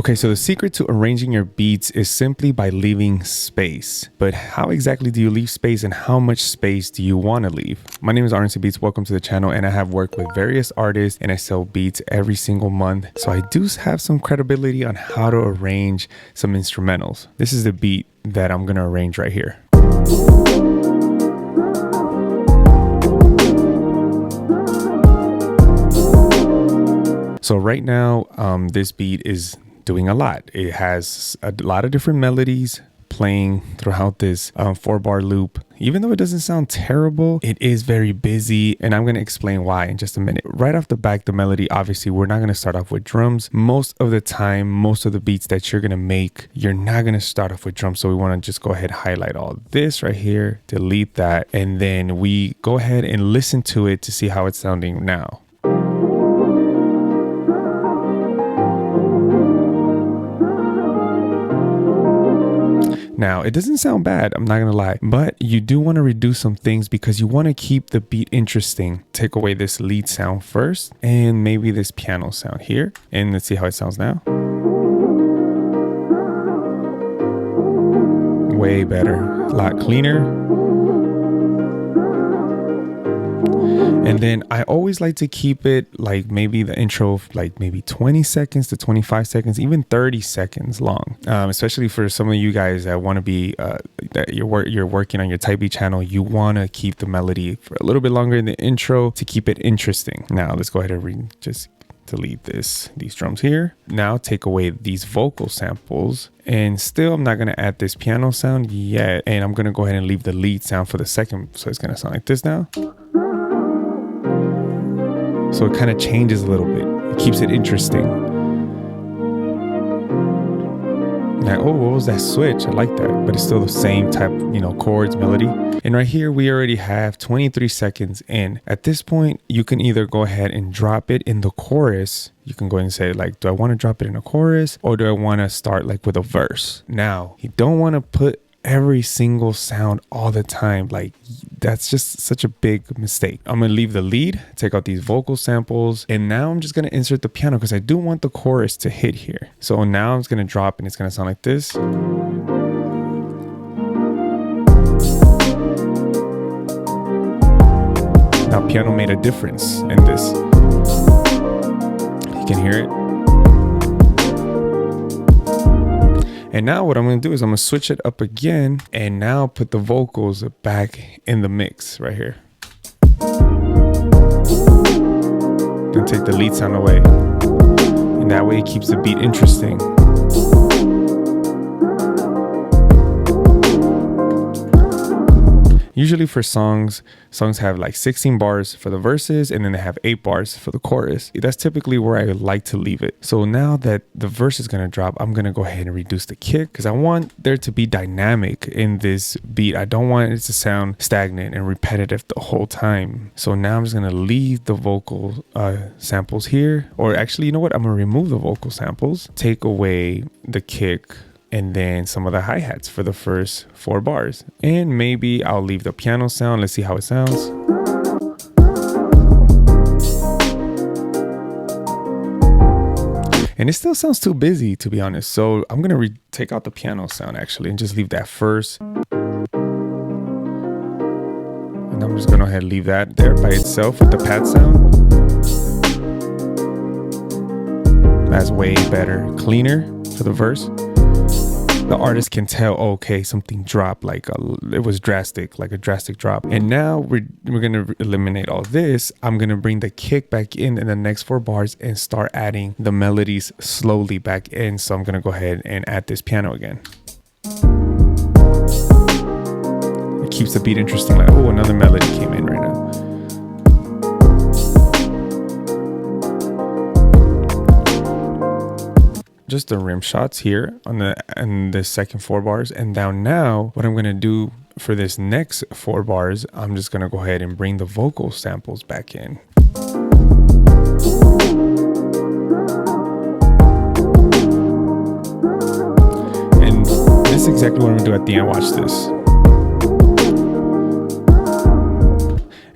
Okay, so the secret to arranging your beats is simply by leaving space. But how exactly do you leave space and how much space do you want to leave? My name is RNC Beats. Welcome to the channel, and I have worked with various artists and I sell beats every single month. So I do have some credibility on how to arrange some instrumentals. This is the beat that I'm going to arrange right here. So right now, this beat is doing a lot. It has a lot of different melodies playing throughout this 4-bar loop. Even though it doesn't sound terrible, it is very busy, and I'm going to explain why in just a minute. Right off the back, the melody, obviously, we're not going to start off with drums. Most of the time, most of the beats that you're going to make, you're not going to start off with drums. So we want to just go ahead and highlight all this right here, delete that, and then we go ahead and listen to it to see how it's sounding now. Now, it doesn't sound bad, I'm not gonna lie, but you do want to reduce some things because you want to keep the beat interesting. Take away this lead sound first and maybe this piano sound here. And let's see how it sounds now. Way better, a lot cleaner. And then I always like to keep it like maybe the intro like maybe 20 seconds to 25 seconds, even 30 seconds long. Especially for some of you guys that want to be that you're working on your type beat channel, you want to keep the melody for a little bit longer in the intro to keep it interesting. Now let's go ahead and just delete these drums here. Now take away these vocal samples, and still I'm not going to add this piano sound yet, and I'm going to go ahead and leave the lead sound for the second, so it's going to sound like this now. So it kind of changes a little bit. It keeps it interesting. Now, oh, what was that switch? I like that, but it's still the same type, chords, melody. And right here, we already have 23 seconds in. At this point, you can either go ahead and drop it in the chorus. You can go ahead and say like, do I want to drop it in a chorus or do I want to start like with a verse? Now, you don't want to put every single sound all the time. Like, that's just such a big mistake. I'm gonna leave the lead, take out these vocal samples, and now I'm just gonna insert the piano because I do want the chorus to hit here. So now I'm just gonna drop and it's gonna sound like this. Now piano made a difference in this. You can hear it. And now what I'm going to do is I'm going to switch it up again and now put the vocals back in the mix right here. Then take the lead sound away. And that way it keeps the beat interesting. Usually for songs have like 16 bars for the verses and then they have 8 bars for the chorus. That's typically where I like to leave it. So now that the verse is going to drop, I'm going to go ahead and reduce the kick because I want there to be dynamic in this beat. I don't want it to sound stagnant and repetitive the whole time. So now I'm just going to leave the vocal samples here. Or actually, you know what? I'm going to remove the vocal samples, take away the kick, and then some of the hi-hats for the first 4 bars. And maybe I'll leave the piano sound. Let's see how it sounds. And it still sounds too busy, to be honest. So I'm gonna take out the piano sound actually and just leave that first. And I'm just gonna go ahead and leave that there by itself with the pad sound. That's way better, cleaner for the verse. The artist can tell, okay, something dropped, it was drastic, like a drastic drop. And now we're gonna eliminate all this. I'm gonna bring the kick back in the next 4 bars and start adding the melodies slowly back in. So I'm gonna go ahead and add this piano again. It keeps the beat interesting, like, oh, another melody came in right now. Just the rim shots here on the second 4 bars. And now what I'm going to do for this next 4 bars, I'm just going to go ahead and bring the vocal samples back in. And this is exactly what I'm going to do at the end. Watch this.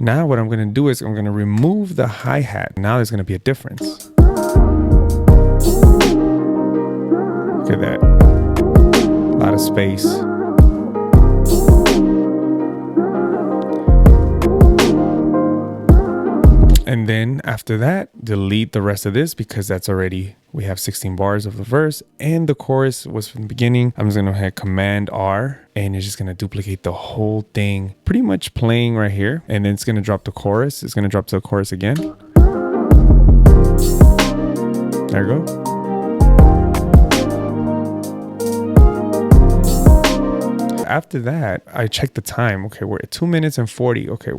Now what I'm going to do is I'm going to remove the hi-hat. Now there's going to be a difference. Look at that. A lot of space. And then after that, delete the rest of this because that's already, we have 16 bars of the verse and the chorus was from the beginning. I'm just gonna hit Command R and it's just gonna duplicate the whole thing, pretty much playing right here. And then it's gonna drop the chorus. It's gonna drop to the chorus again. There we go. After that, I checked the time. Okay, we're at 2 minutes and 40. Okay,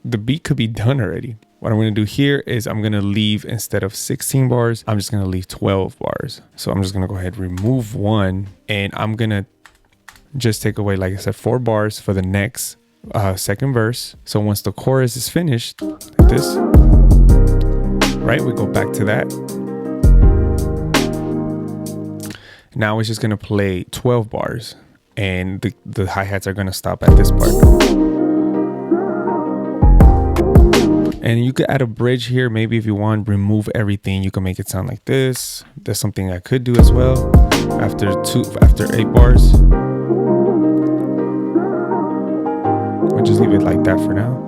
the beat could be done already. What I'm going to do here is I'm going to leave, instead of 16 bars, I'm just going to leave 12 bars. So I'm just going to go ahead and remove one, and I'm going to just take away, like I said, 4 bars for the next second verse. So once the chorus is finished, like this, right, we go back to that. Now it's just going to play 12 bars, and the hi-hats are going to stop at this part. And you could add a bridge here. Maybe if you want, remove everything. You can make it sound like this. That's something I could do as well. After 8 bars, I'll just leave it like that for now.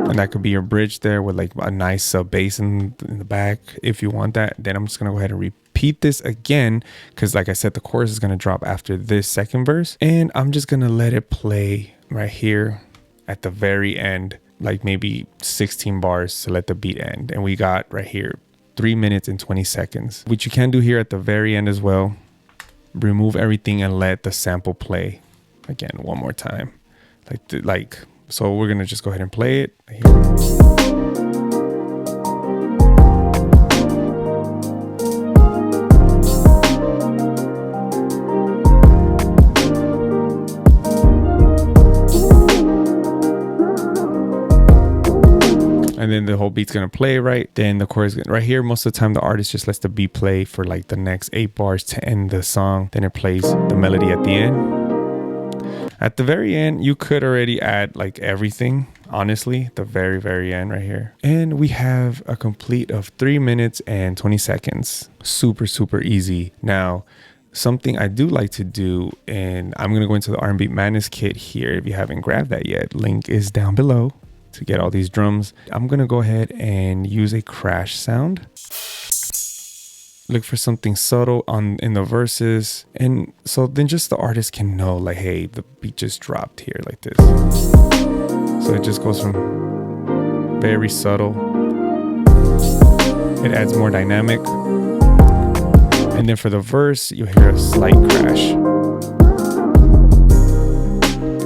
And that could be your bridge there with like a nice bass in the back if you want that. Then I'm just gonna go ahead and repeat this again because, like I said, the chorus is gonna drop after this second verse, and I'm just gonna let it play right here at the very end, like maybe 16 bars to let the beat end. And we got right here 3 minutes and 20 seconds, which you can do here at the very end as well. Remove everything and let the sample play again one more time, so we're gonna just go ahead and play it here. And then the whole beat's gonna play, right? Then the chorus right here. Most of the time, the artist just lets the beat play for like the next 8 bars to end the song. Then it plays the melody at the end. At the very end, you could already add like everything, honestly, the very, very end right here. And we have a complete of 3 minutes and 20 seconds. Super, super easy. Now, something I do like to do, and I'm gonna go into the R&B Madness kit here. If you haven't grabbed that yet, link is down below to get all these drums. I'm gonna go ahead and use a crash sound. Look for something subtle in the verses, and so then just the artist can know like, hey, the beat just dropped here like this. So it just goes from very subtle, it adds more dynamic, and then for the verse you hear a slight crash.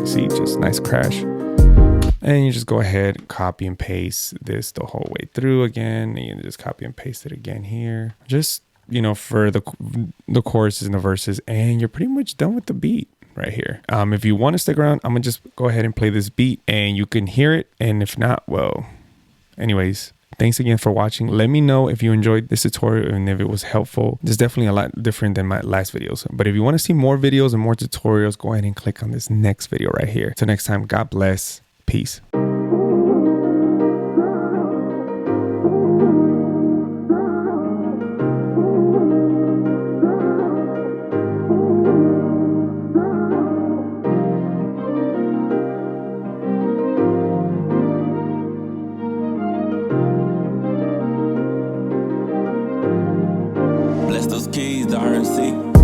See, just nice crash. And you just go ahead, copy and paste this the whole way through again. And you just copy and paste it again here. Just, you know, for the choruses and the verses. And you're pretty much done with the beat right here. If you want to stick around, I'm going to just go ahead and play this beat and you can hear it. And if not, well, anyways, thanks again for watching. Let me know if you enjoyed this tutorial and if it was helpful. It's definitely a lot different than my last videos. But if you want to see more videos and more tutorials, go ahead and click on this next video right here. Till next time, God bless. Peace. Bless those keys, the RNC.